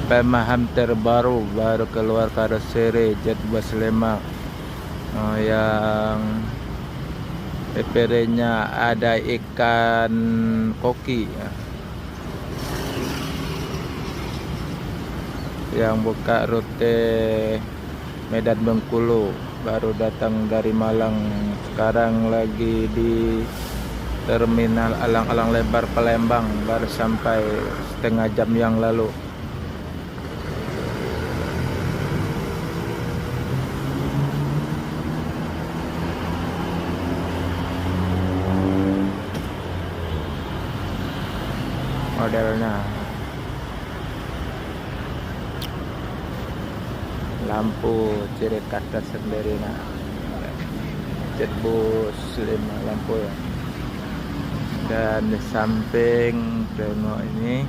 pemahaman terbaru, baru keluar karoseri Jet 25 yang EPR-nya ada ikan koki ya. Yang buka rute Medan Bengkulu, baru datang dari Malang, sekarang lagi di Terminal Alang-Alang Lebar Palembang, baru sampai setengah jam yang lalu. Modelnya lampu ciri khas tersendiri nah. Jet bus 5 lampu ya. Dan di samping Renault ini